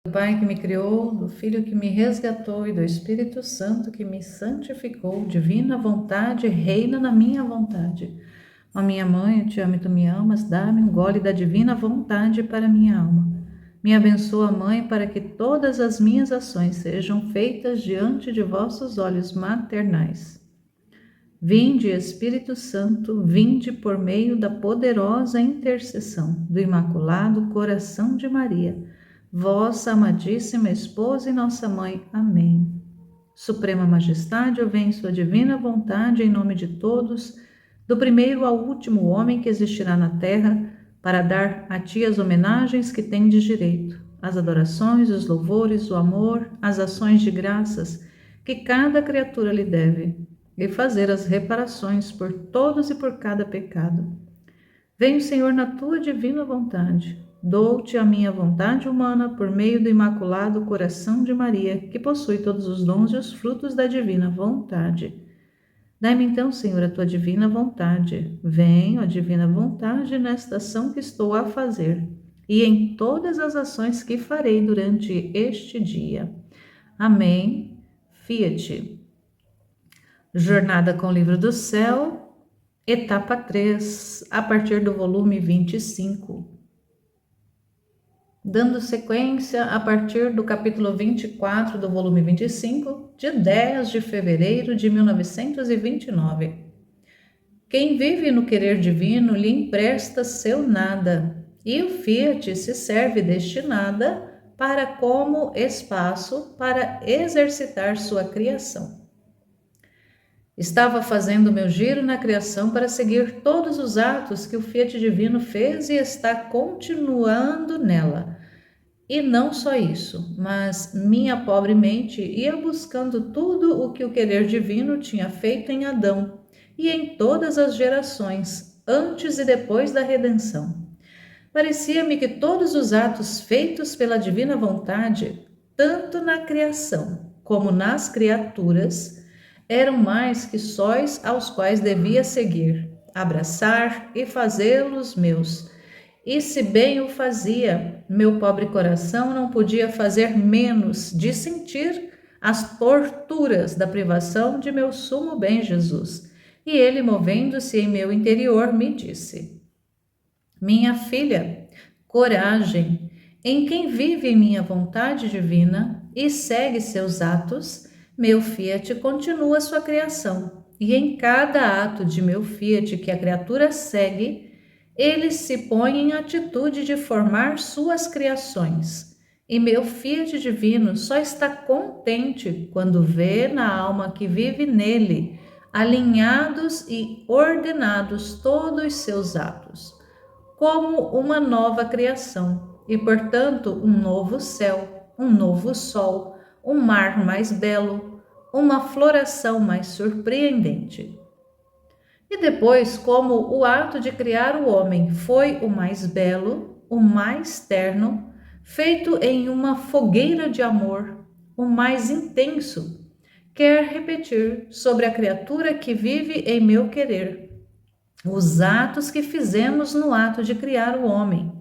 Do Pai que me criou, do Filho que me resgatou e do Espírito Santo que me santificou, divina vontade reina na minha vontade. Ó minha mãe, eu te amo e tu me amas, dá-me um gole da divina vontade para minha alma. Me abençoa, Mãe, para que todas as minhas ações sejam feitas diante de vossos olhos maternais. Vinde, Espírito Santo, vinde por meio da poderosa intercessão do Imaculado Coração de Maria, vossa amadíssima esposa e nossa mãe. Amém. Suprema Majestade, eu venho em sua divina vontade, em nome de todos, do primeiro ao último homem que existirá na terra, para dar a ti as homenagens que tendes direito, as adorações, os louvores, o amor, as ações de graças que cada criatura lhe deve, e fazer as reparações por todos e por cada pecado. Venho, Senhor, na tua divina vontade. Dou-te a minha vontade humana por meio do Imaculado Coração de Maria, que possui todos os dons e os frutos da divina vontade. Dai-me então, Senhor, a tua divina vontade. Venho, a divina vontade, nesta ação que estou a fazer e em todas as ações que farei durante este dia. Amém. Fiat. Jornada com o Livro do Céu, etapa 3, a partir do volume 25. Dando sequência a partir do capítulo 24 do volume 25, de 10 de fevereiro de 1929. Quem vive no querer divino lhe empresta seu nada, e o Fiat se serve deste nada para como espaço para exercitar sua criação. Estava fazendo meu giro na criação para seguir todos os atos que o Fiat divino fez e está continuando nela. E não só isso, mas minha pobre mente ia buscando tudo o que o querer divino tinha feito em Adão e em todas as gerações, antes e depois da redenção. Parecia-me que todos os atos feitos pela divina vontade, tanto na criação como nas criaturas, eram mais que sóis aos quais devia seguir, abraçar e fazê-los meus. E se bem o fazia, meu pobre coração não podia fazer menos de sentir as torturas da privação de meu sumo bem Jesus. E ele, movendo-se em meu interior, me disse: minha filha, coragem, em quem vive em minha vontade divina e segue seus atos, meu Fiat continua sua criação, e em cada ato de meu Fiat que a criatura segue, ele se põe em atitude de formar suas criações. E meu Fiat divino só está contente quando vê na alma que vive nele, alinhados e ordenados todos os seus atos, como uma nova criação, e portanto um novo céu, um novo sol, um mar mais belo, uma floração mais surpreendente. E depois, como o ato de criar o homem foi o mais belo, o mais terno, feito em uma fogueira de amor, o mais intenso, quer repetir sobre a criatura que vive em meu querer, os atos que fizemos no ato de criar o homem.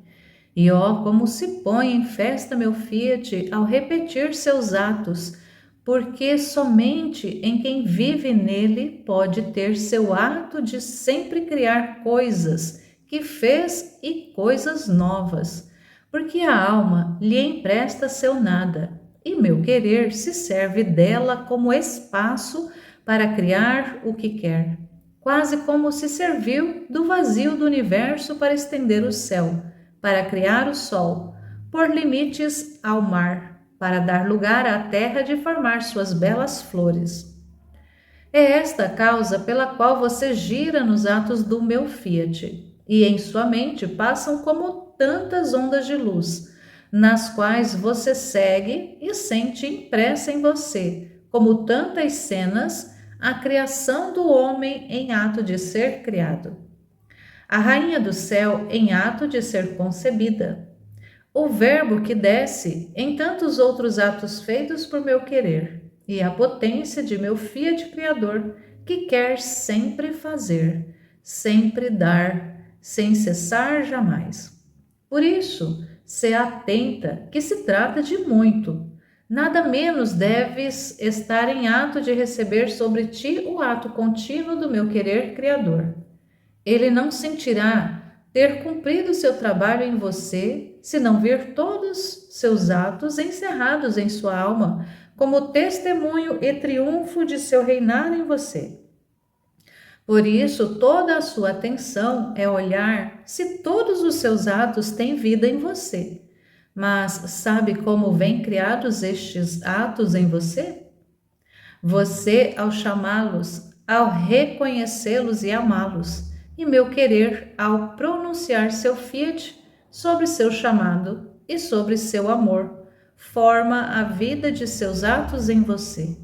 E ó, como se põe em festa meu Fiat ao repetir seus atos, porque somente em quem vive nele pode ter seu ato de sempre criar coisas que fez e coisas novas, porque a alma lhe empresta seu nada, e meu querer se serve dela como espaço para criar o que quer, quase como se serviu do vazio do universo para estender o céu, para criar o sol, por limites ao mar, para dar lugar à terra de formar suas belas flores. É esta a causa pela qual você gira nos atos do meu Fiat, e em sua mente passam como tantas ondas de luz, nas quais você segue e sente impressa em você, como tantas cenas, a criação do homem em ato de ser criado, a rainha do céu em ato de ser concebida, o verbo que desce em tantos outros atos feitos por meu querer, e a potência de meu Fiat Criador, que quer sempre fazer, sempre dar, sem cessar jamais. Por isso, Se atenta que se trata de muito. Nada menos deves estar em ato de receber sobre ti o ato contínuo do meu querer criador. Ele não sentirá ter cumprido seu trabalho em você, se não ver todos seus atos encerrados em sua alma, como testemunho e triunfo de seu reinar em você. Por isso, toda a sua atenção é olhar se todos os seus atos têm vida em você. Mas sabe como vêm criados estes atos em você? Você, ao chamá-los, ao reconhecê-los e amá-los, e meu querer, ao pronunciar seu fiat sobre seu chamado e sobre seu amor, forma a vida de seus atos em você.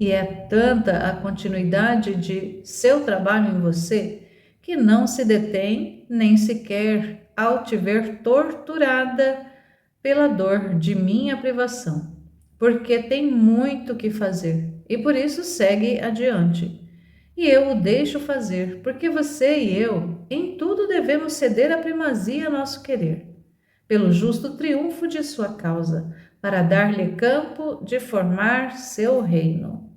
E é tanta a continuidade de seu trabalho em você que não se detém nem sequer ao te ver torturada pela dor de minha privação, porque tem muito que fazer e por isso segue adiante. E eu o deixo fazer, porque você e eu, em tudo devemos ceder a primazia a nosso querer, pelo justo triunfo de sua causa, para dar-lhe campo de formar seu reino.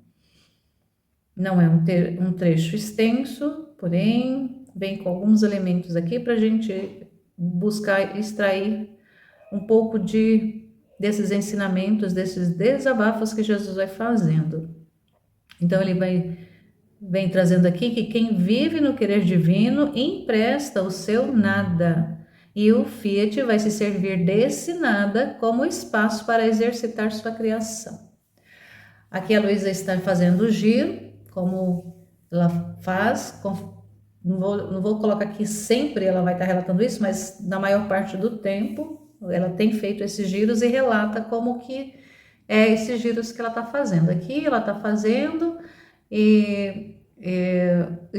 Não é um trecho extenso, porém vem com alguns elementos aqui para a gente buscar extrair um pouco desses ensinamentos, desses desabafos que Jesus vai fazendo. Então ele vem trazendo aqui que quem vive no querer divino empresta o seu nada, e o Fiat vai se servir desse nada como espaço para exercitar sua criação. Aqui a Luísa está fazendo o giro, como ela faz, não vou colocar aqui sempre ela vai estar relatando isso, mas na maior parte do tempo ela tem feito esses giros e relata como que é esses giros que ela está fazendo. Aqui ela está fazendo e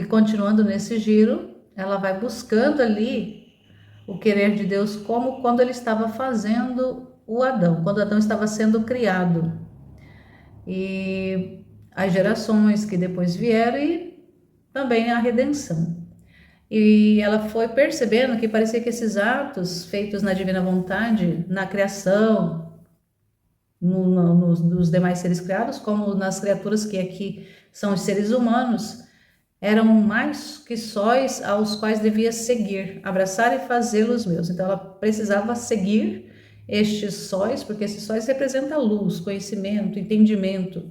continuando nesse giro, ela vai buscando ali o querer de Deus como quando ele estava fazendo o Adão, quando Adão estava sendo criado. E as gerações que depois vieram e também a redenção. E ela foi percebendo que parecia que esses atos feitos na divina vontade, na criação, nos demais seres criados, como nas criaturas que aqui são os seres humanos, eram mais que sóis aos quais devia seguir, abraçar e fazê-los meus. Então ela precisava seguir estes sóis, porque esses sóis representam luz, conhecimento, entendimento.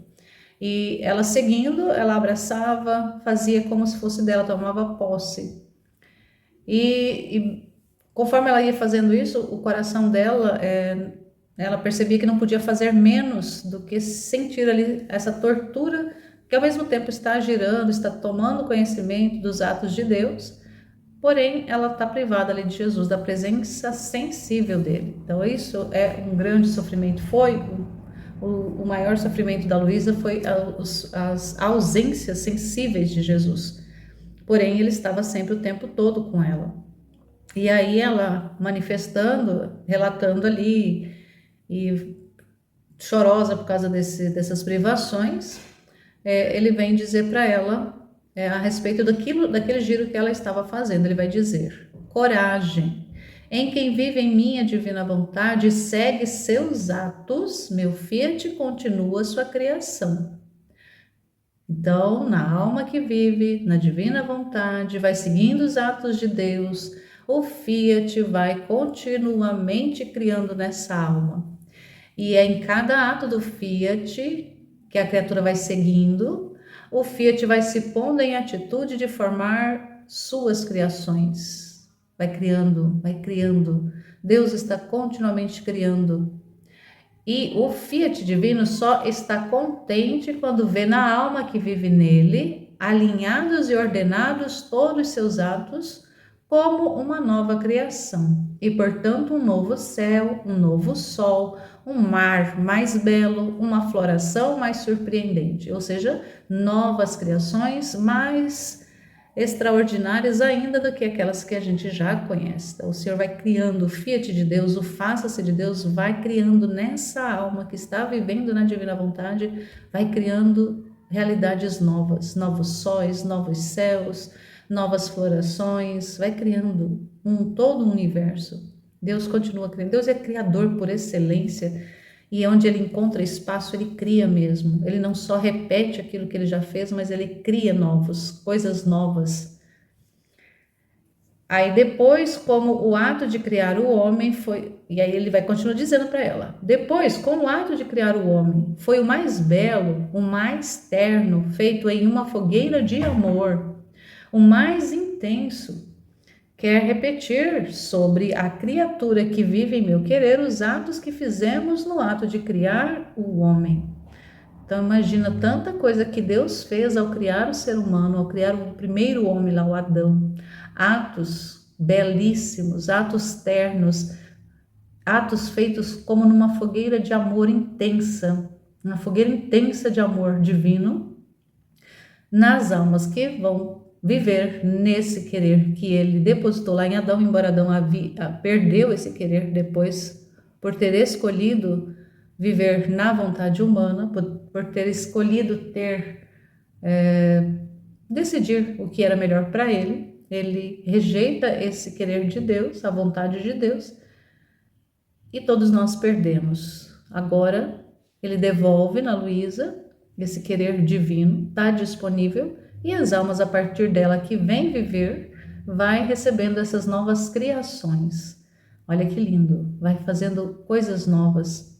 E ela seguindo, ela abraçava, fazia como se fosse dela, tomava posse. E conforme ela ia fazendo isso, o coração dela, ela percebia que não podia fazer menos do que sentir ali essa tortura, que ao mesmo tempo está girando, está tomando conhecimento dos atos de Deus, porém ela está privada ali de Jesus, da presença sensível dele. Então isso é um grande sofrimento. O maior sofrimento da Luísa foi as ausências sensíveis de Jesus. Porém, ele estava sempre o tempo todo com ela. E aí ela manifestando, relatando ali, e chorosa por causa dessas privações, ele vem dizer para ela a respeito daquele giro que ela estava fazendo. Ele vai dizer: coragem, em quem vive em minha divina vontade e segue seus atos, meu fiat continua sua criação. Então, na alma que vive, na divina vontade, vai seguindo os atos de Deus, o Fiat vai continuamente criando nessa alma. E é em cada ato do Fiat que a criatura vai seguindo, o Fiat vai se pondo em atitude de formar suas criações. Vai criando, vai criando. Deus está continuamente criando. E o Fiat divino só está contente quando vê na alma que vive nele, alinhados e ordenados todos os seus atos, como uma nova criação. E, portanto, um novo céu, um novo sol, um mar mais belo, uma floração mais surpreendente. Ou seja, novas criações mais extraordinárias ainda do que aquelas que a gente já conhece. Então, o Senhor vai criando o Fiat de Deus, o faça-se de Deus, vai criando nessa alma que está vivendo na divina vontade, vai criando realidades novas, novos sóis, novos céus, novas florações, vai criando todo um universo. Deus continua criando. Deus é criador por excelência e onde ele encontra espaço, ele cria mesmo. Ele não só repete aquilo que ele já fez, mas ele cria coisas novas. Aí depois, como o ato de criar o homem foi, e aí ele vai continuar dizendo para ela: depois, como o ato de criar o homem foi o mais belo, o mais terno, feito em uma fogueira de amor, o mais intenso, quer repetir sobre a criatura que vive em meu querer os atos que fizemos no ato de criar o homem. Então imagina tanta coisa que Deus fez ao criar o ser humano, ao criar o primeiro homem lá, o Adão. Atos belíssimos, atos ternos, atos feitos como numa fogueira de amor intensa, uma fogueira intensa de amor divino nas almas que vão viver nesse querer que ele depositou lá em Adão, embora Adão perdeu esse querer depois por ter escolhido viver na vontade humana, por ter escolhido decidir o que era melhor para ele. Ele rejeita esse querer de Deus, a vontade de Deus, e todos nós perdemos. Agora ele devolve na Luísa esse querer divino, está disponível, e as almas a partir dela que vem viver vai recebendo essas novas criações. Olha que lindo, vai fazendo coisas novas.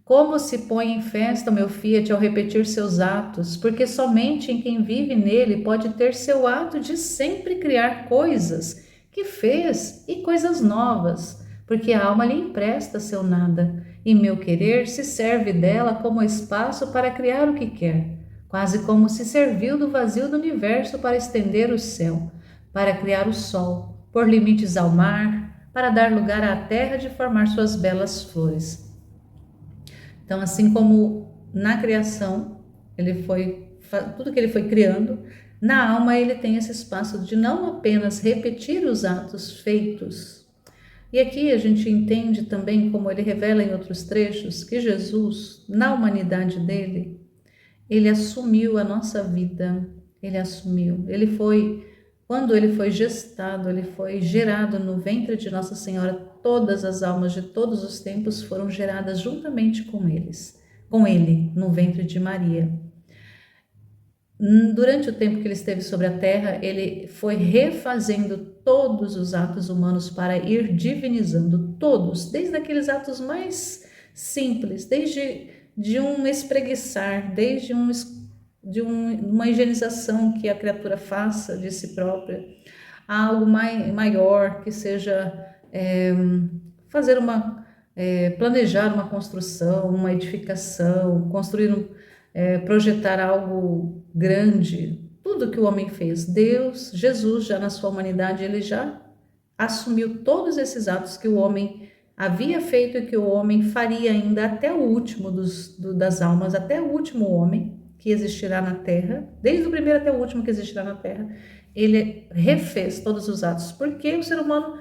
Como se põe em festa o meu Fiat ao repetir seus atos, porque somente em quem vive nele pode ter seu ato de sempre criar coisas que fez e coisas novas, porque a alma lhe empresta seu nada, e meu querer se serve dela como espaço para criar o que quer, quase como se serviu do vazio do universo para estender o céu, para criar o sol, pôr limites ao mar, para dar lugar à terra de formar suas belas flores. Então, assim como na criação, tudo que ele foi criando, na alma ele tem esse espaço de não apenas repetir os atos feitos. E aqui a gente entende também, como ele revela em outros trechos, que Jesus, na humanidade dele, ele assumiu a nossa vida, ele assumiu. Quando ele foi gestado, ele foi gerado no ventre de Nossa Senhora, todas as almas de todos os tempos foram geradas juntamente com ele, no ventre de Maria. Durante o tempo que ele esteve sobre a terra, ele foi refazendo todos os atos humanos para ir divinizando todos, desde aqueles atos mais simples, desde um espreguiçar, desde uma higienização que a criatura faça de si própria, a algo maior, que seja planejar uma construção, uma edificação, projetar algo grande. Tudo que o homem fez, Jesus já na sua humanidade, ele já assumiu todos esses atos que o homem havia feito e que o homem faria ainda até o último das almas, até o último homem que existirá na Terra, desde o primeiro até o último que existirá na Terra, ele refez todos os atos, porque o ser humano,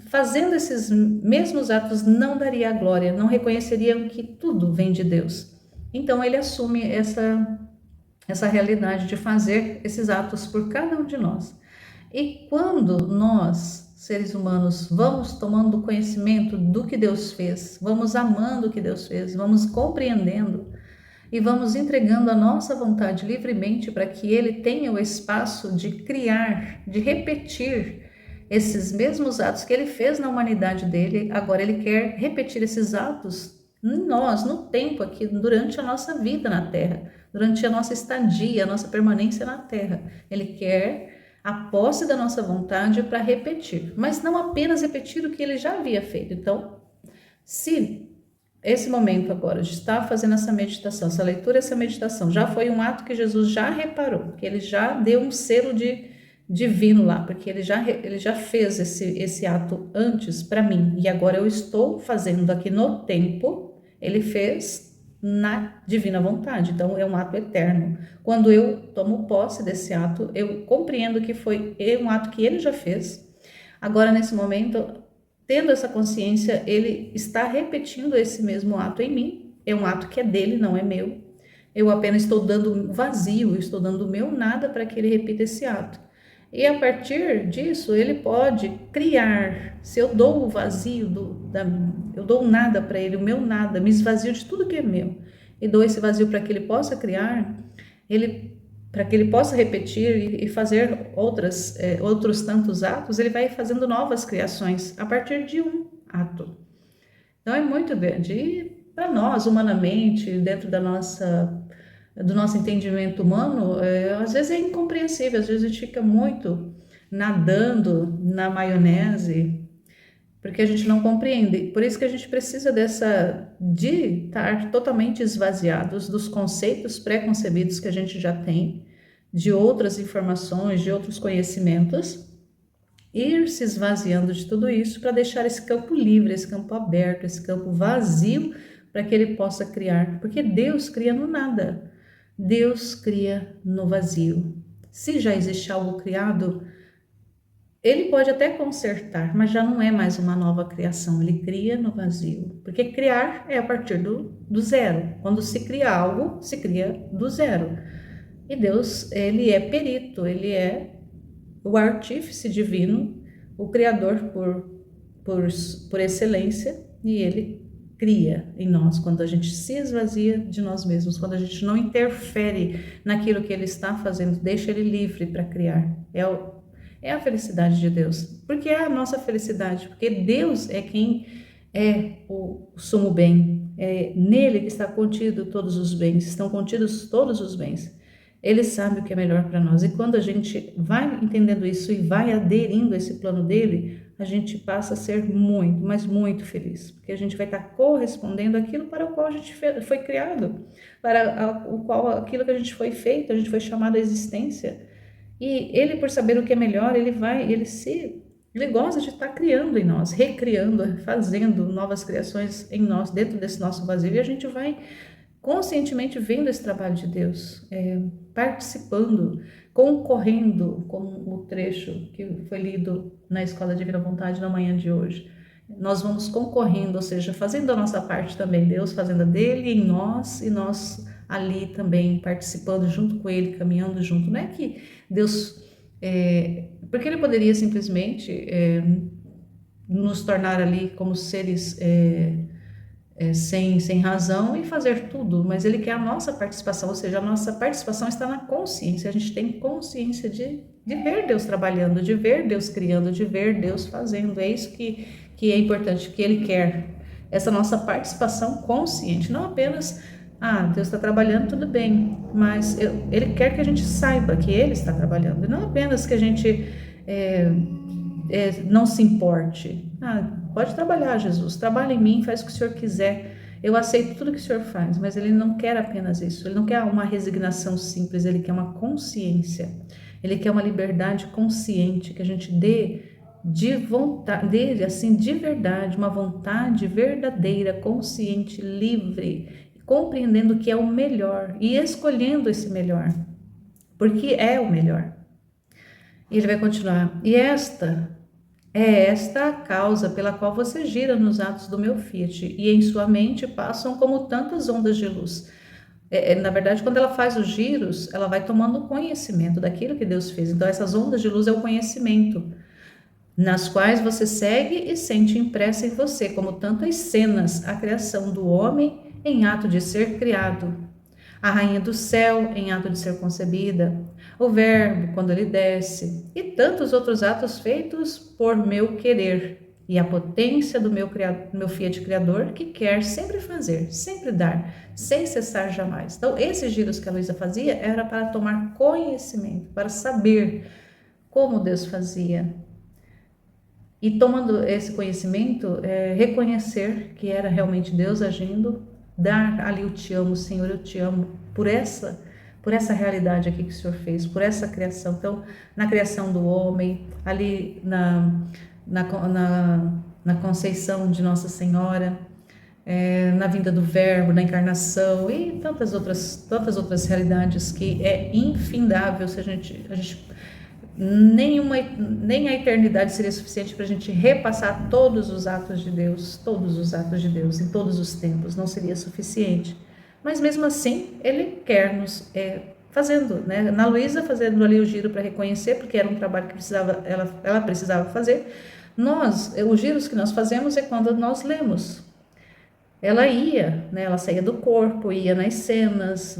fazendo esses mesmos atos, não daria a glória, não reconheceria que tudo vem de Deus. Então ele assume essa realidade de fazer esses atos por cada um de nós. E quando nós, seres humanos, vamos tomando conhecimento do que Deus fez, vamos amando o que Deus fez, vamos compreendendo e vamos entregando a nossa vontade livremente para que Ele tenha o espaço de criar, de repetir esses mesmos atos que Ele fez na humanidade dele, agora Ele quer repetir esses atos em nós, no tempo aqui, durante a nossa vida na Terra, durante a nossa estadia, a nossa permanência na Terra. Ele quer a posse da nossa vontade para repetir, mas não apenas repetir o que Ele já havia feito. Então, se esse momento agora de estar fazendo essa meditação, essa leitura, essa meditação, já foi um ato que Jesus já reparou, que Ele já deu um selo de divino lá, porque ele já fez esse ato antes para mim, e agora eu estou fazendo aqui no tempo, ele fez na divina vontade, então é um ato eterno. Quando eu tomo posse desse ato, eu compreendo que foi um ato que ele já fez, agora nesse momento, tendo essa consciência, ele está repetindo esse mesmo ato em mim, é um ato que é dele, não é meu, eu apenas estou dando vazio, estou dando o meu nada para que ele repita esse ato. E a partir disso, ele pode criar. Se eu dou o vazio, eu dou nada para ele, o meu nada, me esvazio de tudo que é meu, e dou esse vazio para que ele possa criar, para que ele possa repetir e fazer outros tantos atos, ele vai fazendo novas criações a partir de um ato. Então é muito grande. E para nós, humanamente, dentro do nosso entendimento humano, às vezes é incompreensível, às vezes a gente fica muito nadando na maionese, porque a gente não compreende. Por isso que a gente precisa de estar totalmente esvaziados dos conceitos pré-concebidos que a gente já tem, de outras informações, de outros conhecimentos, ir se esvaziando de tudo isso para deixar esse campo livre, esse campo aberto, esse campo vazio, para que ele possa criar, porque Deus cria no nada, Deus cria no vazio. Se já existe algo criado, ele pode até consertar, mas já não é mais uma nova criação, ele cria no vazio, porque criar é a partir do zero. Quando se cria algo, se cria do zero. E Deus, ele é perito, ele é o artífice divino, o criador por excelência, e ele cria em nós, quando a gente se esvazia de nós mesmos, quando a gente não interfere naquilo que ele está fazendo, deixa ele livre para criar. É a felicidade de Deus, porque é a nossa felicidade, porque Deus é quem é o sumo bem, é nele que está contido todos os bens, estão contidos todos os bens. Ele sabe o que é melhor para nós, e quando a gente vai entendendo isso e vai aderindo a esse plano dele, a gente passa a ser muito, mas muito feliz, porque a gente vai estar correspondendo àquilo para o qual a gente foi criado, para o qual aquilo que a gente foi feito, a gente foi chamado à existência. E ele, por saber o que é melhor, ele gosta de estar criando em nós, recriando, fazendo novas criações em nós, dentro desse nosso vazio, e a gente vai conscientemente vendo esse trabalho de Deus, participando, concorrendo, como o trecho que foi lido na Escola Divina Vontade na manhã de hoje. Nós vamos concorrendo, ou seja, fazendo a nossa parte também, Deus fazendo a dele em nós, e nós ali também participando junto com ele, caminhando junto. Não é que Deus, porque ele poderia simplesmente nos tornar ali como seres sem razão e fazer tudo, mas ele quer a nossa participação, ou seja, a nossa participação está na consciência. A gente tem consciência de ver Deus trabalhando, de ver Deus criando, de ver Deus fazendo. É isso que é importante, que ele quer, essa nossa participação consciente, não apenas Deus está trabalhando, tudo bem, mas ele quer que a gente saiba que ele está trabalhando, e não apenas que a gente não se importe. Pode trabalhar, Jesus, trabalha em mim, faz o que o Senhor quiser, eu aceito tudo que o Senhor faz, mas ele não quer apenas isso, ele não quer uma resignação simples, ele quer uma consciência, ele quer uma liberdade consciente, que a gente dê de vontade, dele assim, de verdade, uma vontade verdadeira, consciente, livre, compreendendo que é o melhor e escolhendo esse melhor, porque é o melhor. E ele vai continuar: e esta a causa pela qual você gira nos atos do meu Fiat, e em sua mente passam como tantas ondas de luz. Na verdade, quando ela faz os giros, ela vai tomando conhecimento daquilo que Deus fez. Então, essas ondas de luz é o conhecimento, nas quais você segue e sente impressa em você, como tantas cenas, a criação do homem em ato de ser criado, a rainha do céu em ato de ser concebida, o verbo quando ele desce, e tantos outros atos feitos por meu querer, e a potência do meu Fiat Criador, que quer sempre fazer, sempre dar, sem cessar jamais. Então, esses giros que a Luísa fazia era para tomar conhecimento, para saber como Deus fazia. E tomando esse conhecimento, reconhecer que era realmente Deus agindo, dar ali o te amo, Senhor, eu te amo, por essa realidade aqui que o Senhor fez, por essa criação. Então, na criação do homem, ali na conceição de Nossa Senhora, na vinda do Verbo, na encarnação e tantas outras realidades que é infindável. Se a gente nem a eternidade seria suficiente para a gente repassar todos os atos de Deus, em todos os tempos, não seria suficiente. Mas mesmo assim, ele quer nos fazendo, né? Na Luísa fazendo ali o giro para reconhecer, porque era um trabalho que ela precisava fazer. Os giros que nós fazemos é quando nós lemos. Ela ia, né? Ela saía do corpo, ia nas cenas,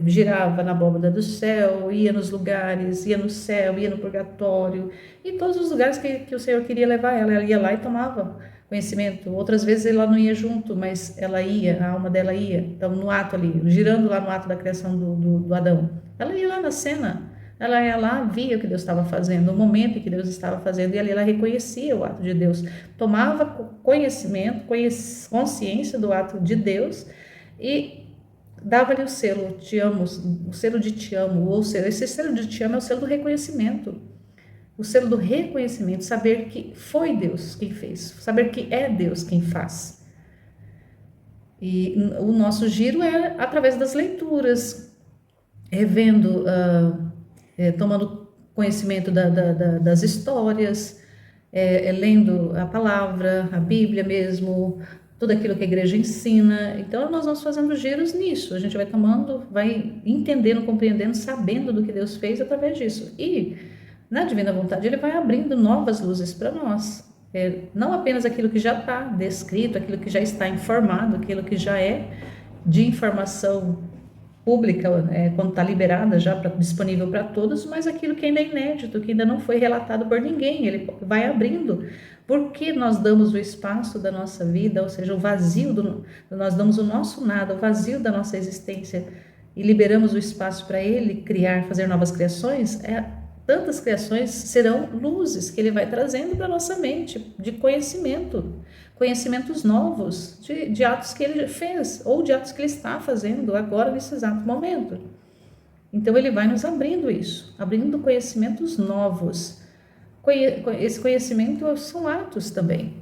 girava na abóbada do céu, ia nos lugares, ia no céu, ia no purgatório, e todos os lugares que o Senhor queria levar ela. Ela ia lá e tomava conhecimento. Outras vezes ela não ia junto, mas ela ia, a alma dela ia. Então, no ato ali, girando lá no ato da criação do Adão, ela ia lá na cena. Ela ia lá, via o que Deus estava fazendo, o momento em que Deus estava fazendo, e ali ela reconhecia o ato de Deus, tomava conhecimento, consciência do ato de Deus e dava-lhe o selo, te amo, o selo de te amo, ou seja, esse selo de te amo é o selo do reconhecimento, o selo do reconhecimento, saber que foi Deus quem fez, saber que é Deus quem faz. E o nosso giro é através das leituras, revendo, tomando conhecimento das histórias, lendo a palavra, a Bíblia mesmo, tudo aquilo que a igreja ensina. Então nós vamos fazendo giros nisso, a gente vai tomando, vai entendendo, compreendendo, sabendo do que Deus fez através disso. E na divina vontade ele vai abrindo novas luzes para nós. Não apenas aquilo que já está descrito, aquilo que já está informado, aquilo que já é de informação pública, quando está liberada já disponível para todos, mas aquilo que ainda é inédito, que ainda não foi relatado por ninguém, ele vai abrindo, porque nós damos o espaço da nossa vida, ou seja, o vazio, nós damos o nosso nada, o vazio da nossa existência, e liberamos o espaço para ele criar, fazer novas criações, tantas criações serão luzes que ele vai trazendo para a nossa mente, de conhecimentos novos, de atos que ele fez, ou de atos que ele está fazendo agora, nesse exato momento. Então ele vai nos abrindo isso, abrindo conhecimentos novos. Esse conhecimento são atos também.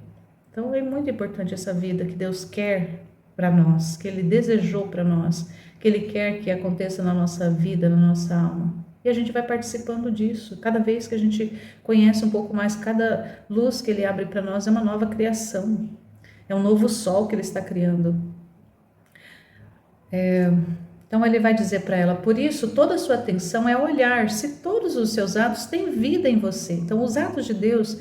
Então é muito importante essa vida que Deus quer para nós, que ele desejou para nós, que ele quer que aconteça na nossa vida, na nossa alma. E a gente vai participando disso. Cada vez que a gente conhece um pouco mais, cada luz que ele abre para nós é uma nova criação. É um novo sol que ele está criando. Então ele vai dizer para ela, por isso toda a sua atenção é olhar se todos os seus atos têm vida em você. Então os atos de Deus,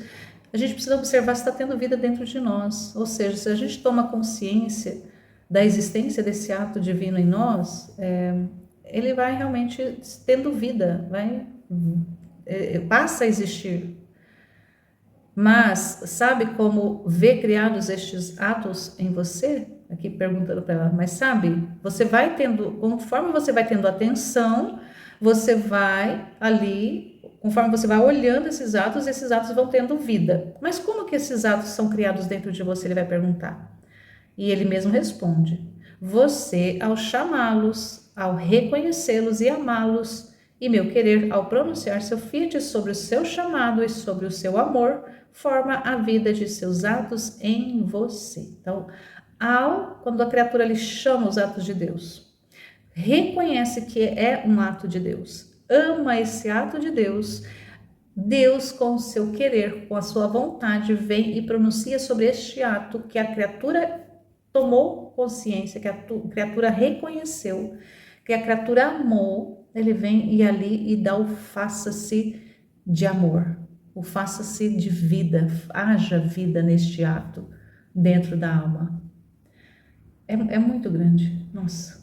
a gente precisa observar se está tendo vida dentro de nós. Ou seja, se a gente toma consciência da existência desse ato divino em nós, ele vai realmente tendo vida, passa a existir. Mas sabe como ver criados estes atos em você? Aqui perguntando para ela, mas sabe, você vai tendo, conforme você vai tendo atenção, você vai ali, conforme você vai olhando esses atos vão tendo vida. Mas como que esses atos são criados dentro de você? Ele vai perguntar. E ele mesmo responde: você, ao chamá-los, ao reconhecê-los e amá-los, e meu querer, ao pronunciar seu fiat sobre o seu chamado e sobre o seu amor, forma a vida de seus atos em você. Então, quando a criatura lhe chama os atos de Deus, reconhece que é um ato de Deus, ama esse ato de Deus, Deus, com o seu querer, com a sua vontade, vem e pronuncia sobre este ato que a criatura tomou consciência, que a criatura reconheceu, que a criatura amou. Ele vem e ali e dá o faça-se de amor, o faça-se de vida, haja vida neste ato dentro da alma. É muito grande, nossa.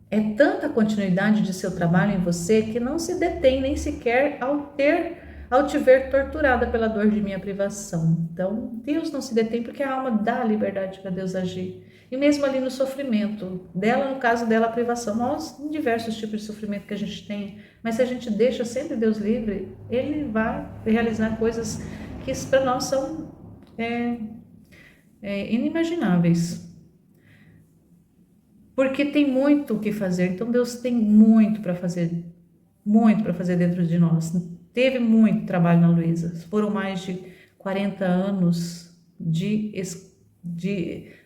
É tanta continuidade de seu trabalho em você que não se detém nem sequer ao te ver torturada pela dor de minha privação. Então, Deus não se detém porque a alma dá liberdade para Deus agir. E mesmo ali no sofrimento dela, no caso dela, a privação, nós, em diversos tipos de sofrimento que a gente tem, mas se a gente deixa sempre Deus livre, ele vai realizar coisas que para nós são inimagináveis. Porque tem muito o que fazer, então Deus tem muito para fazer dentro de nós. Teve muito trabalho na Luísa, foram mais de 40 anos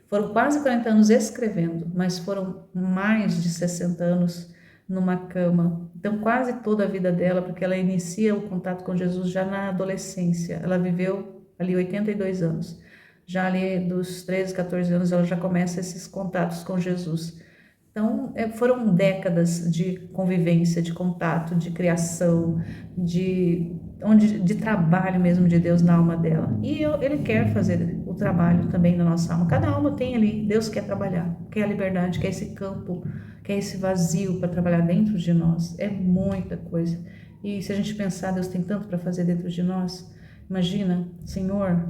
foram quase 40 anos escrevendo, mas foram mais de 60 anos numa cama. Então quase toda a vida dela, porque ela inicia o contato com Jesus já na adolescência, ela viveu ali 82 anos. Já ali dos 13, 14 anos ela já começa esses contatos com Jesus. Então, foram décadas de convivência, de contato, de criação, de trabalho mesmo de Deus na alma dela. E Ele quer fazer o trabalho também na nossa alma. Cada alma tem ali, Deus quer trabalhar, quer a liberdade, quer esse campo, quer esse vazio para trabalhar dentro de nós. É muita coisa. E se a gente pensar, Deus tem tanto para fazer dentro de nós. Imagina, Senhor.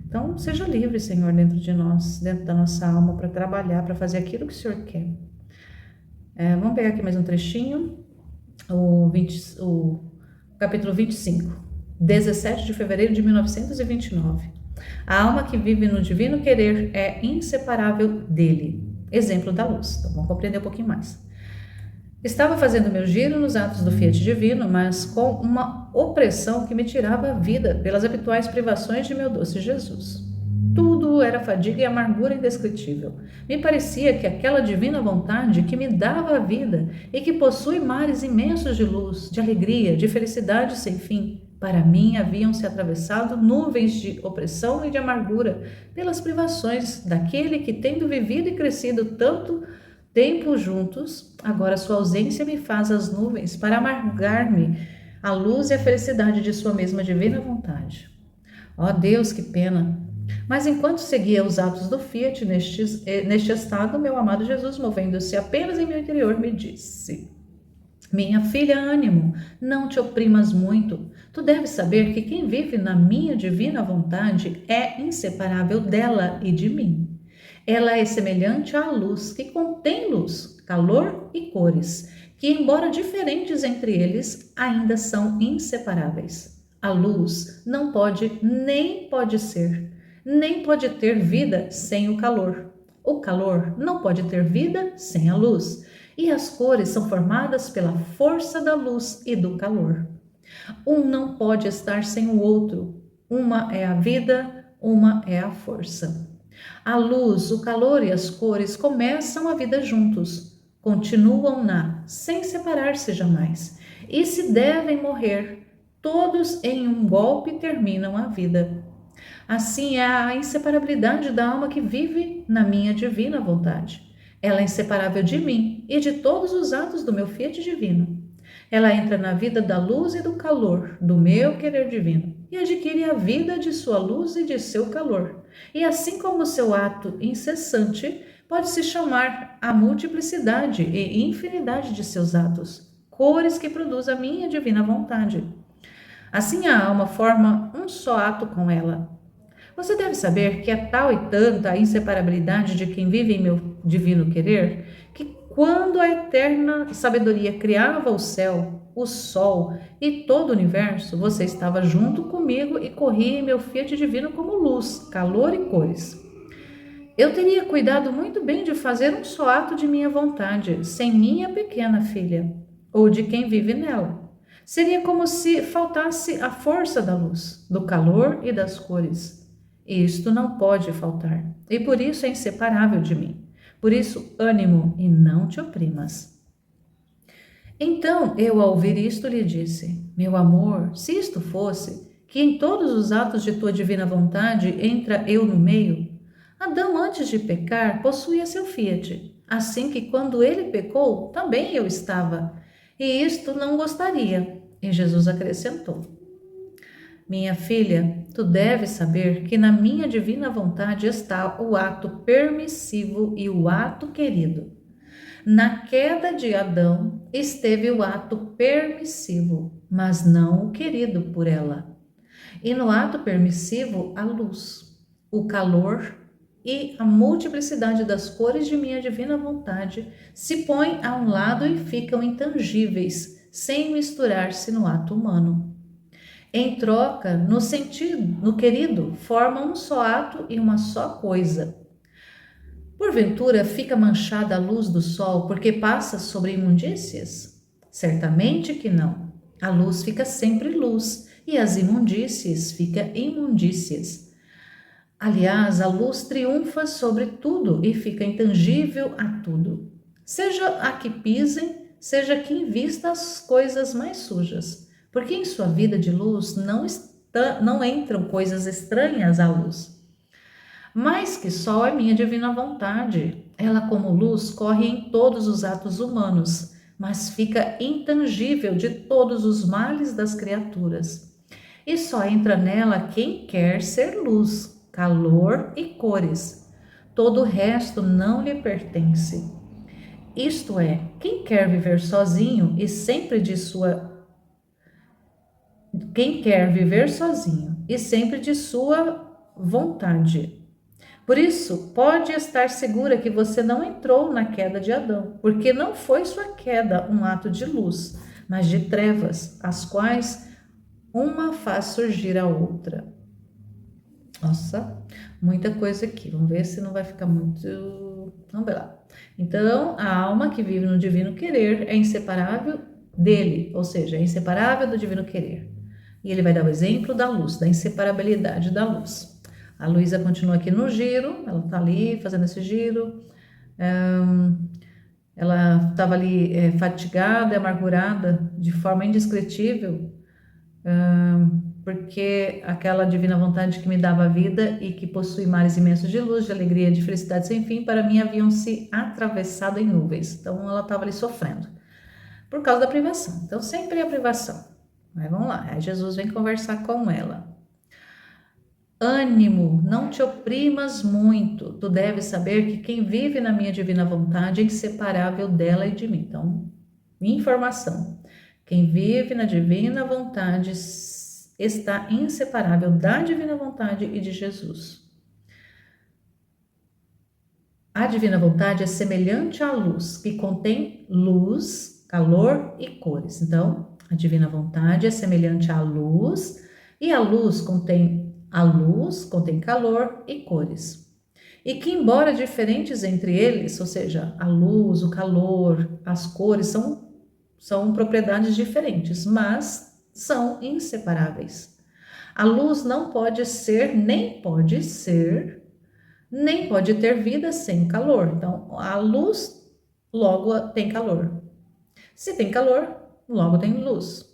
Então, seja livre, Senhor, dentro de nós, dentro da nossa alma, para trabalhar, para fazer aquilo que o Senhor quer. Vamos pegar aqui mais um trechinho, o capítulo 25, 17 de fevereiro de 1929. A alma que vive no divino querer é inseparável dele. Exemplo da luz. Então, vamos compreender um pouquinho mais. Estava fazendo meu giro nos atos do Fiat Divino, mas com uma opressão que me tirava a vida pelas habituais privações de meu doce Jesus. Tudo era fadiga e amargura indescritível. Me parecia que aquela divina vontade que me dava a vida e que possui mares imensos de luz, de alegria, de felicidade sem fim, para mim haviam se atravessado nuvens de opressão e de amargura pelas privações daquele que, tendo vivido e crescido tanto tempo juntos, agora sua ausência me faz as nuvens para amargar-me a luz e a felicidade de sua mesma divina vontade. Ó Deus, que pena! Mas enquanto seguia os atos do Fiat neste estado, meu amado Jesus, movendo-se apenas em meu interior, me disse: minha filha, ânimo, não te oprimas muito. Tu deves saber que quem vive na minha divina vontade é inseparável dela e de mim. Ela é semelhante à luz, que contém luz, calor e cores, que, embora diferentes entre eles, ainda são inseparáveis. A luz não pode nem pode ser, nem pode ter vida sem o calor. O calor não pode ter vida sem a luz. E as cores são formadas pela força da luz e do calor. Um não pode estar sem o outro. Uma é a vida, uma é a força. A luz, o calor e as cores começam a vida juntos, continuam-na sem separar-se jamais, e se devem morrer, todos em um golpe terminam a vida. Assim é a inseparabilidade da alma que vive na minha divina vontade. Ela é inseparável de mim e de todos os atos do meu Fiat divino. Ela entra na vida da luz e do calor, do meu querer divino, e adquire a vida de sua luz e de seu calor. E assim como o seu ato incessante, pode-se chamar a multiplicidade e infinidade de seus atos, cores que produz a minha divina vontade. Assim a alma forma um só ato com ela. Você deve saber que é tal e tanta a inseparabilidade de quem vive em meu divino querer, que quando a eterna sabedoria criava o céu, o sol e todo o universo, você estava junto comigo e corria em meu Fiat divino como luz, calor e cores. Eu teria cuidado muito bem de fazer um só ato de minha vontade, sem minha pequena filha, ou de quem vive nela. Seria como se faltasse a força da luz, do calor e das cores. Isto não pode faltar, e por isso é inseparável de mim. Por isso, ânimo e não te oprimas. Então eu, ao ouvir isto, lhe disse: meu amor, se isto fosse, que em todos os atos de tua divina vontade entra eu no meio. Adão, antes de pecar, possuía seu Fiat, assim que quando ele pecou, também eu estava, e isto não gostaria. E Jesus acrescentou: minha filha, tu deves saber que na minha divina vontade está o ato permissivo e o ato querido. Na queda de Adão esteve o ato permissivo, mas não o querido por ela. E no ato permissivo, a luz, o calor e a multiplicidade das cores de minha divina vontade se põem a um lado e ficam intangíveis, sem misturar-se no ato humano. Em troca, no sentido, no querido, formam um só ato e uma só coisa. Porventura fica manchada a luz do sol porque passa sobre imundícias? Certamente que não. A luz fica sempre luz e as imundícies ficam imundícias. Aliás, a luz triunfa sobre tudo e fica intangível a tudo. Seja a que pisem, seja que invista as coisas mais sujas, porque em sua vida de luz não entram coisas estranhas à luz. Mais que sol é minha divina vontade. Ela, como luz, corre em todos os atos humanos, mas fica intangível de todos os males das criaturas. E só entra nela quem quer ser luz, calor e cores. Todo o resto não lhe pertence. Isto é, quem quer viver sozinho e sempre de sua quem quer viver sozinho e sempre de sua vontade. Por isso, pode estar segura que você não entrou na queda de Adão, porque não foi sua queda um ato de luz, mas de trevas, as quais uma faz surgir a outra. Nossa, muita coisa aqui. Vamos ver se não vai ficar muito. Vamos ver lá. Então, a alma que vive no divino querer é inseparável dele, ou seja, é inseparável do divino querer. E ele vai dar o exemplo da luz, da inseparabilidade da luz. A Luísa continua aqui no giro, ela está ali fazendo esse giro. Ela estava ali fatigada e amargurada de forma indescritível, porque aquela divina vontade que me dava a vida e que possui mares imensos de luz, de alegria, de felicidade sem fim, para mim haviam se atravessado em nuvens. Então ela estava ali sofrendo por causa da privação. Então sempre é a privação. Mas vamos lá, aí Jesus vem conversar com ela. Ânimo, não te oprimas muito. Tu deves saber que quem vive na minha divina vontade é inseparável dela e de mim. Então, informação. Quem vive na divina vontade está inseparável da divina vontade e de Jesus. A divina vontade é semelhante à luz, que contém luz, calor e cores. Então, a divina vontade é semelhante à luz, e a luz contém calor e cores. E que, embora diferentes entre eles, ou seja, a luz, o calor, as cores, são propriedades diferentes, mas são inseparáveis. A luz não pode ser, nem pode ter vida sem calor. Então, a luz logo tem calor. Se tem calor, logo tem luz.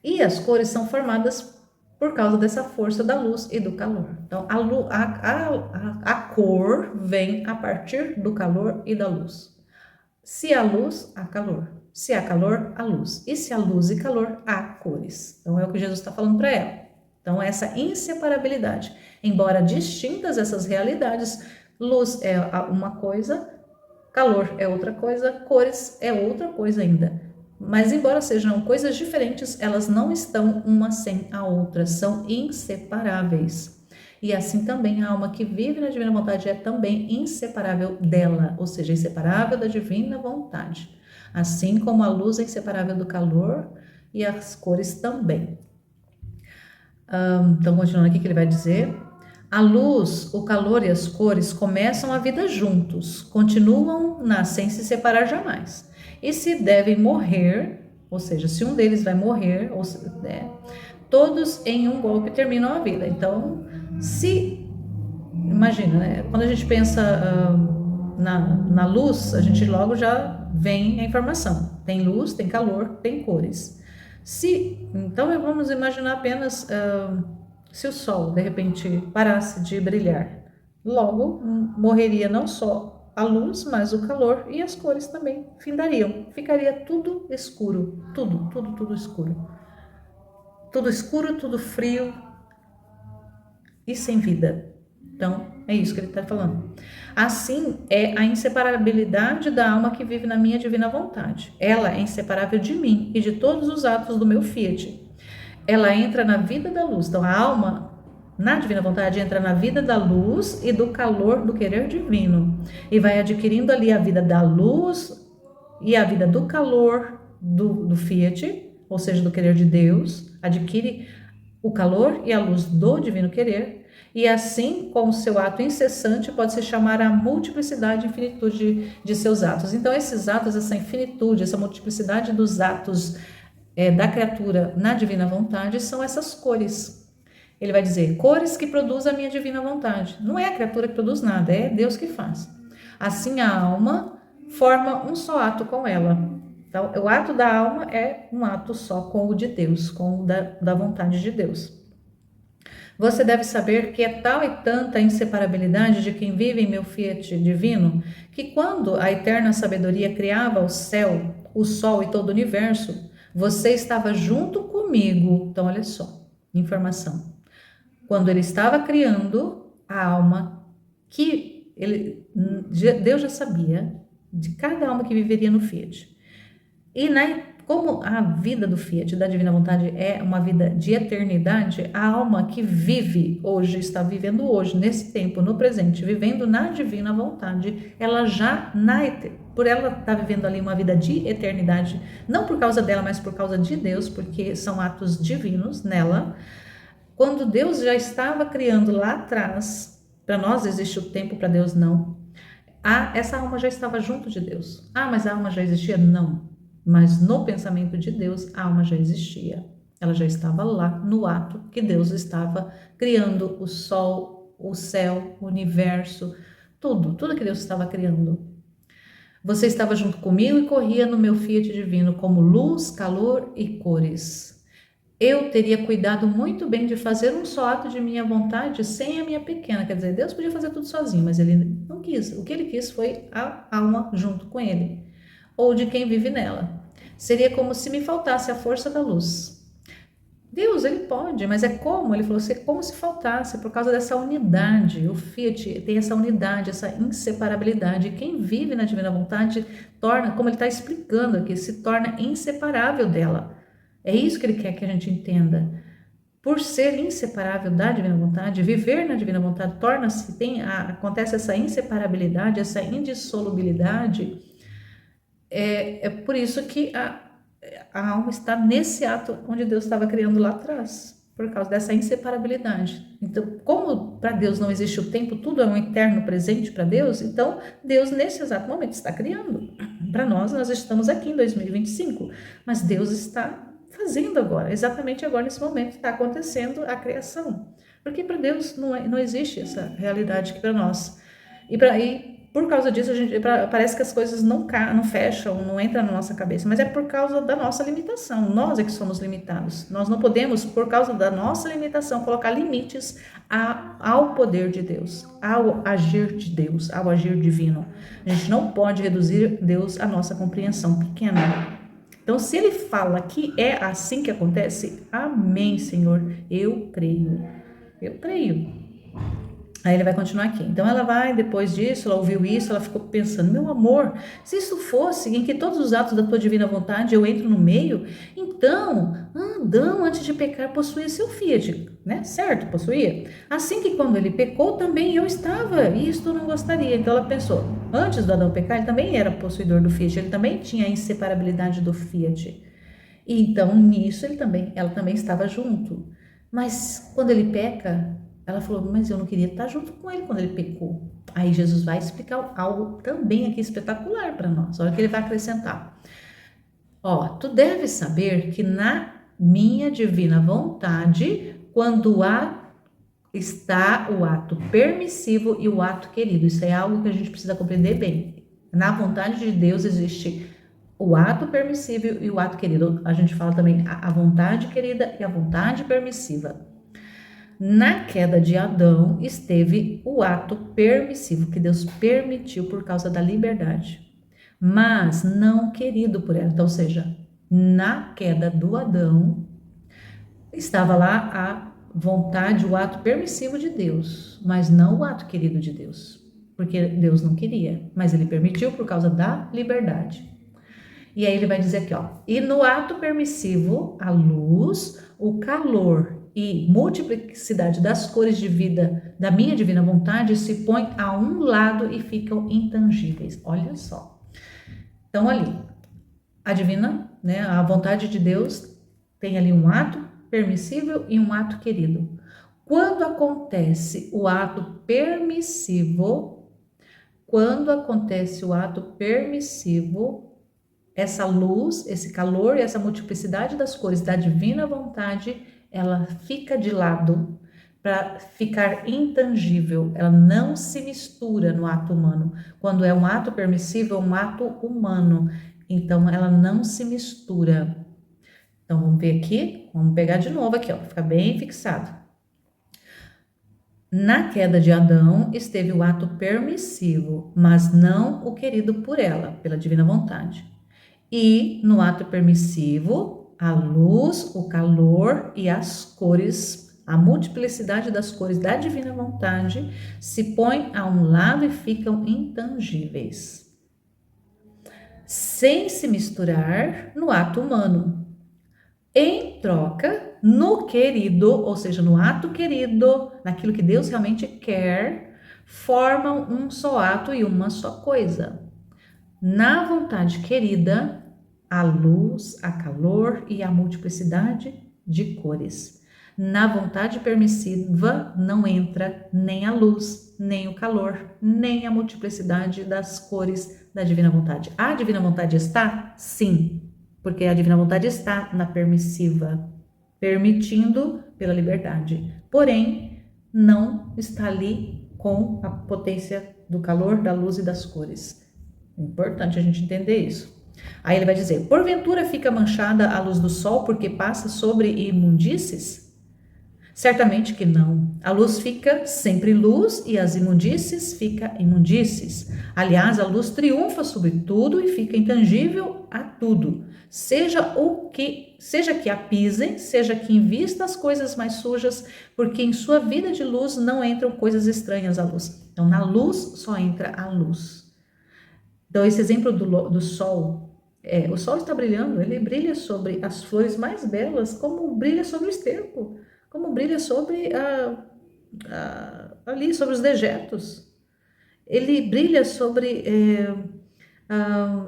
E as cores são formadas por causa dessa força da luz e do calor. Então, a cor vem a partir do calor e da luz. Se há luz, há calor. Se há calor, há luz. E se há luz e calor, há cores. Então, é o que Jesus está falando para ela. Então, essa inseparabilidade. Embora distintas essas realidades, luz é uma coisa, calor é outra coisa, cores é outra coisa ainda. Mas, embora sejam coisas diferentes, elas não estão uma sem a outra, são inseparáveis. E assim também a alma que vive na divina vontade é também inseparável dela, ou seja, inseparável da divina vontade. Assim como a luz é inseparável do calor e as cores também. Então, continuando aqui que ele vai dizer: a luz, o calor e as cores começam a vida juntos, continuam, nascem sem se separar jamais. E se devem morrer, ou seja, se um deles vai morrer, todos em um golpe terminam a vida. Então, imagina, né? Quando a gente pensa na luz, a gente logo já vem a informação. Tem luz, tem calor, tem cores. Então, vamos imaginar apenas se o sol, de repente, parasse de brilhar. Logo, morreria não só a luz, mas o calor e as cores também findariam. Ficaria tudo escuro, tudo escuro. Tudo escuro, tudo frio e sem vida. Então, é isso que ele está falando. Assim é a inseparabilidade da alma que vive na minha divina vontade. Ela é inseparável de mim e de todos os atos do meu fiat. Ela entra na vida da luz. Então, a alma, na divina vontade, entra na vida da luz e do calor do querer divino. E vai adquirindo ali a vida da luz e a vida do calor do fiat, ou seja, do querer de Deus. Adquire o calor e a luz do divino querer. E assim, com o seu ato incessante, pode se chamar a multiplicidade e infinitude de seus atos. Então, esses atos, essa infinitude, essa multiplicidade dos atos da criatura na divina vontade são essas cores. Ele vai dizer, cores que produzem a minha divina vontade. Não é a criatura que produz nada, é Deus que faz. Assim, a alma forma um só ato com ela. Então, o ato da alma é um ato só com o de Deus, com o da vontade de Deus. Você deve saber que é tal e tanta a inseparabilidade de quem vive em meu fiat divino, que quando a eterna sabedoria criava o céu, o sol e todo o universo, você estava junto comigo. Então, olha só, informação. Quando ele estava criando a alma, Deus já sabia de cada alma que viveria no Fiat. Como a vida do Fiat, da Divina Vontade, é uma vida de eternidade, a alma que vive hoje, está vivendo hoje, nesse tempo, no presente, vivendo na Divina Vontade, ela já, por ela estar vivendo ali uma vida de eternidade, não por causa dela, mas por causa de Deus, porque são atos divinos nela. Quando Deus já estava criando lá atrás, para nós existe o tempo, para Deus não. Essa alma já estava junto de Deus. Mas a alma já existia? Não. Mas no pensamento de Deus, a alma já existia. Ela já estava lá no ato que Deus estava criando o sol, o céu, o universo, tudo que Deus estava criando. Você estava junto comigo e corria no meu fiat divino como luz, calor e cores. Eu teria cuidado muito bem de fazer um só ato de minha vontade sem a minha pequena. Quer dizer, Deus podia fazer tudo sozinho, mas ele não quis. O que ele quis foi a alma junto com ele, ou de quem vive nela. Seria como se me faltasse a força da luz. Deus, ele pode, mas é como? Ele falou assim, como se faltasse, por causa dessa unidade. O Fiat tem essa unidade, essa inseparabilidade. Quem vive na Divina Vontade torna, como ele está explicando aqui, se torna inseparável dela. É isso que ele quer que a gente entenda. Por ser inseparável da Divina Vontade, viver na Divina Vontade acontece essa inseparabilidade, essa indissolubilidade. É por isso que a alma está nesse ato onde Deus estava criando lá atrás, por causa dessa inseparabilidade. Então, como para Deus não existe o tempo, tudo é um eterno presente para Deus, então Deus nesse exato momento está criando. Para nós estamos aqui em 2025, mas Deus está fazendo agora, exatamente agora, nesse momento, está acontecendo a criação. Porque para Deus não existe essa realidade que para nós. E por causa disso, parece que as coisas não fecham, não entram na nossa cabeça, mas é por causa da nossa limitação. Nós é que somos limitados. Nós não podemos, por causa da nossa limitação, colocar limites ao poder de Deus, ao agir de Deus, ao agir divino. A gente não pode reduzir Deus à nossa compreensão pequena. Então, se ele fala que é assim que acontece, amém, Senhor, eu creio. Aí ele vai continuar aqui. Então ela vai, depois disso, ela ouviu isso, ela ficou pensando, meu amor, se isso fosse em que todos os atos da tua divina vontade eu entro no meio, então Adão, antes de pecar, possuía seu fiat, né? Certo, possuía. Assim que quando ele pecou, também eu estava, e isto eu não gostaria. Então ela pensou, antes do Adão pecar, ele também era possuidor do fiat, ele também tinha a inseparabilidade do fiat. E então nisso ela também estava junto. Mas quando ele peca, ela falou, mas eu não queria estar junto com ele quando ele pecou. Aí Jesus vai explicar algo também aqui espetacular para nós. Olha o que ele vai acrescentar. Tu deves saber que na minha divina vontade, quando está o ato permissivo e o ato querido. Isso é algo que a gente precisa compreender bem. Na vontade de Deus existe o ato permissivo e o ato querido. A gente fala também a vontade querida e a vontade permissiva. Na queda de Adão esteve o ato permissivo que Deus permitiu por causa da liberdade, mas não querido por ela. Então, ou seja, na queda do Adão estava lá a vontade, o ato permissivo de Deus, mas não o ato querido de Deus, porque Deus não queria, mas ele permitiu por causa da liberdade. E aí ele vai dizer aqui, e no ato permissivo, a luz, o calor e multiplicidade das cores de vida da minha divina vontade se põem a um lado e ficam intangíveis. Olha só. Então ali, a divina, né, a vontade de Deus tem ali um ato permissível e um ato querido. Quando acontece o ato permissivo, essa luz, esse calor e essa multiplicidade das cores da divina vontade, ela fica de lado para ficar intangível, ela não se mistura no ato humano. Quando é um ato permissivo, é um ato humano, então ela não se mistura. Então vamos ver aqui, vamos pegar de novo aqui, fica bem fixado. Na queda de Adão esteve o ato permissivo, mas não o querido por ela, pela divina vontade. E no ato permissivo, a luz, o calor e as cores, a multiplicidade das cores da divina vontade se põem a um lado e ficam intangíveis, sem se misturar no ato humano. Em troca, no querido, ou seja, no ato querido, naquilo que Deus realmente quer, formam um só ato e uma só coisa. Na vontade querida, a luz, a calor e a multiplicidade de cores. Na vontade permissiva não entra nem a luz, nem o calor, nem a multiplicidade das cores da divina vontade. A divina vontade está? Sim, porque a divina vontade está na permissiva, permitindo pela liberdade. Porém, não está ali com a potência do calor, da luz e das cores. É importante a gente entender isso. Aí ele vai dizer: porventura fica manchada a luz do sol porque passa sobre imundícies? Certamente que não. A luz fica sempre luz e as imundícies fica imundícies. Aliás, a luz triunfa sobre tudo e fica intangível a tudo. Seja que a pisem, seja que invista as coisas mais sujas, porque em sua vida de luz não entram coisas estranhas à luz. Então, na luz só entra a luz. Então, esse exemplo do sol, o sol está brilhando, ele brilha sobre as flores mais belas, como brilha sobre o esterco, como brilha sobre ali, sobre os dejetos. Ele brilha sobre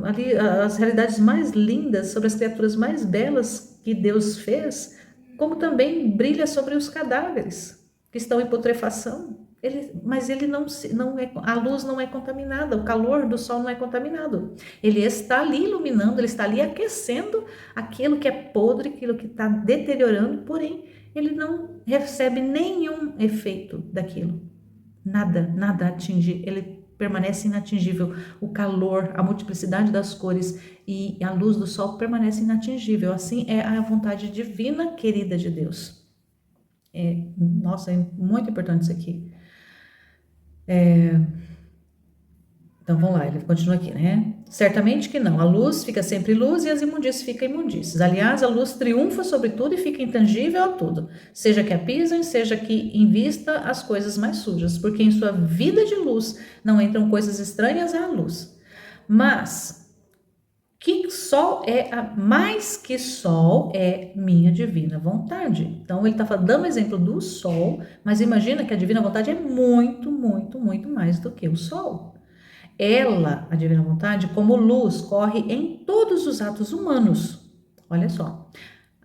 ali as realidades mais lindas, sobre as criaturas mais belas que Deus fez, como também brilha sobre os cadáveres que estão em putrefação. Mas ele não é, a luz não é contaminada, o calor do sol não é contaminado. Ele está ali iluminando, ele está ali aquecendo aquilo que é podre, aquilo que está deteriorando, porém ele não recebe nenhum efeito daquilo. Nada atinge, ele permanece inatingível. O calor, a multiplicidade das cores e a luz do sol permanece inatingível. Assim é a vontade divina querida de Deus. Nossa, é muito importante isso aqui. Então vamos lá, ele continua aqui, né? Certamente que não, a luz fica sempre luz e as imundícies ficam imundícies. Aliás, a luz triunfa sobre tudo e fica intangível a tudo, seja que a pisem, seja que invista as coisas mais sujas, porque em sua vida de luz não entram coisas estranhas à luz. Mas que sol mais que sol é minha divina vontade. Então ele está dando o exemplo do sol, mas imagina que a divina vontade é muito, muito, muito mais do que o sol. Ela, a divina vontade, como luz, corre em todos os atos humanos. Olha só.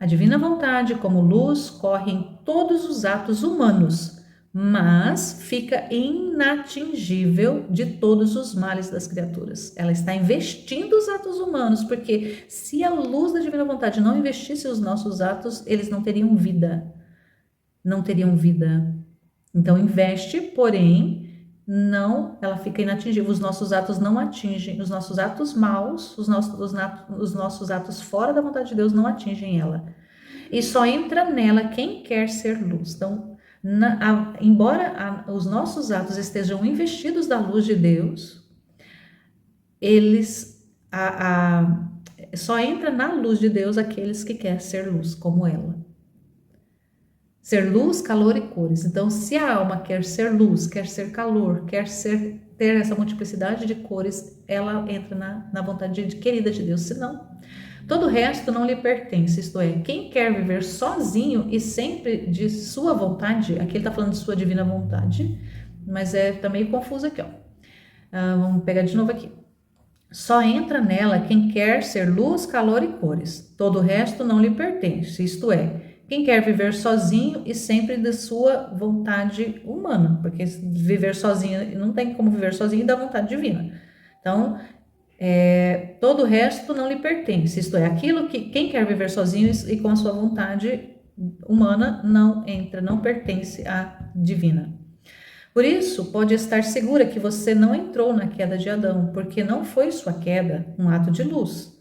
A divina vontade, como luz, corre em todos os atos humanos, mas fica inatingível de todos os males das criaturas. Ela está investindo os atos humanos, porque se a luz da divina vontade não investisse os nossos atos, eles não teriam vida. Não teriam vida. Então investe, porém não, ela fica inatingível. Os nossos atos não atingem, os nossos atos maus, os nossos atos fora da vontade de Deus não atingem ela. E só entra nela quem quer ser luz. Então, embora os nossos atos estejam investidos da luz de Deus, eles só entra na luz de Deus aqueles que querem ser luz, como ela. Ser luz, calor e cores. Então, se a alma quer ser luz, quer ser calor, ter essa multiplicidade de cores, ela entra na vontade querida de Deus. Senão, todo o resto não lhe pertence. Isto é, quem quer viver sozinho e sempre de sua vontade, aqui ele está falando de sua divina vontade, mas tá meio confuso aqui, ó. Vamos pegar de novo aqui. Só entra nela quem quer ser luz, calor e cores. Todo o resto não lhe pertence. Isto é, quem quer viver sozinho e sempre de sua vontade humana, porque viver sozinho, não tem como viver sozinho da vontade divina. Então, todo o resto não lhe pertence, isto é, aquilo que quem quer viver sozinho e com a sua vontade humana não entra, não pertence à divina. Por isso, pode estar segura que você não entrou na queda de Adão, porque não foi sua queda um ato de luz,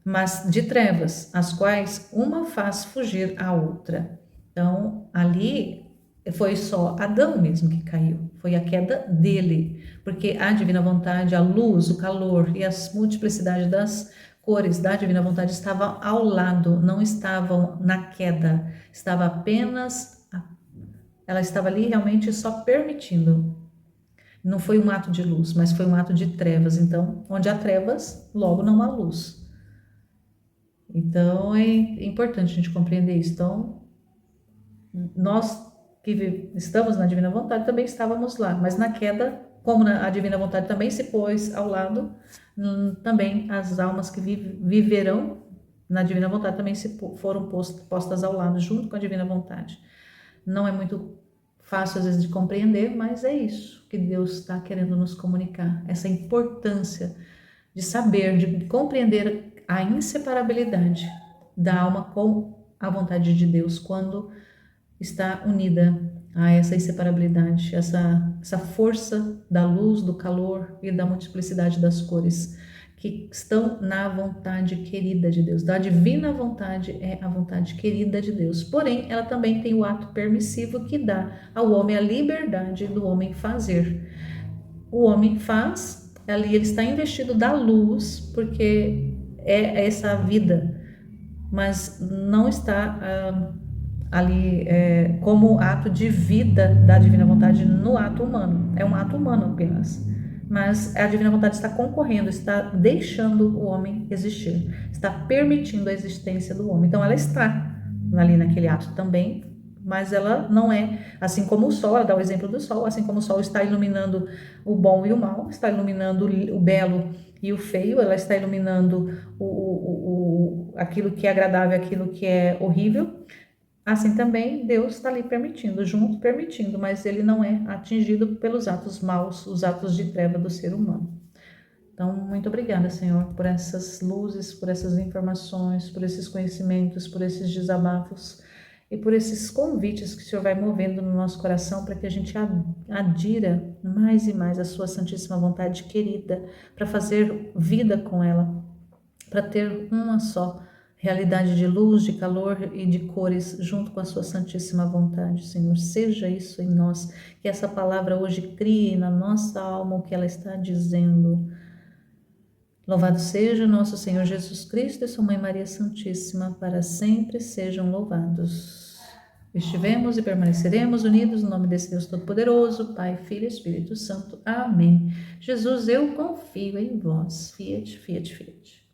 mas de trevas, as quais uma faz fugir a outra. Então, ali foi só Adão mesmo que caiu, foi a queda dele, porque a divina vontade, a luz, o calor e a multiplicidade das cores da divina vontade estavam ao lado, não estavam na queda, estava apenas, ela estava ali realmente só permitindo. Não foi um ato de luz, mas foi um ato de trevas. Então, onde há trevas, logo não há luz. Então, é importante a gente compreender isso. Então, nós que estamos na divina vontade também estávamos lá, mas na queda, como a divina vontade também se pôs ao lado, também as almas que viverão na divina vontade também foram postas ao lado, junto com a divina vontade. Não é muito fácil às vezes de compreender, mas é isso que Deus está querendo nos comunicar, essa importância de saber, de compreender a inseparabilidade da alma com a vontade de Deus quando está unida a essa inseparabilidade, essa força da luz, do calor e da multiplicidade das cores que estão na vontade querida de Deus. Da divina vontade é a vontade querida de Deus. Porém, ela também tem o ato permissivo que dá ao homem a liberdade do homem fazer. O homem faz, ali ele está investido da luz, porque é essa vida, mas não está ali como ato de vida da divina vontade no ato humano. É um ato humano apenas. Mas a divina vontade está concorrendo, está deixando o homem existir, está permitindo a existência do homem. Então ela está ali naquele ato também, mas ela não é assim como o sol. Ela dá o exemplo do sol, assim como o sol está iluminando o bom e o mal, está iluminando o belo e o feio, ela está iluminando aquilo que é agradável, aquilo que é horrível. Assim também Deus está ali permitindo, junto permitindo, mas ele não é atingido pelos atos maus, os atos de treva do ser humano. Então, muito obrigada, Senhor, por essas luzes, por essas informações, por esses conhecimentos, por esses desabafos e por esses convites que o Senhor vai movendo no nosso coração para que a gente adira mais e mais à sua santíssima vontade querida, para fazer vida com ela, para ter uma só realidade de luz, de calor e de cores junto com a sua santíssima vontade, Senhor. Seja isso em nós, que essa palavra hoje crie na nossa alma o que ela está dizendo. Louvado seja nosso Senhor Jesus Cristo e sua Mãe Maria Santíssima, para sempre sejam louvados. Estivemos e permaneceremos unidos no nome desse Deus Todo-Poderoso, Pai, Filho e Espírito Santo. Amém. Jesus, eu confio em vós. Fiat, fiat, fiat.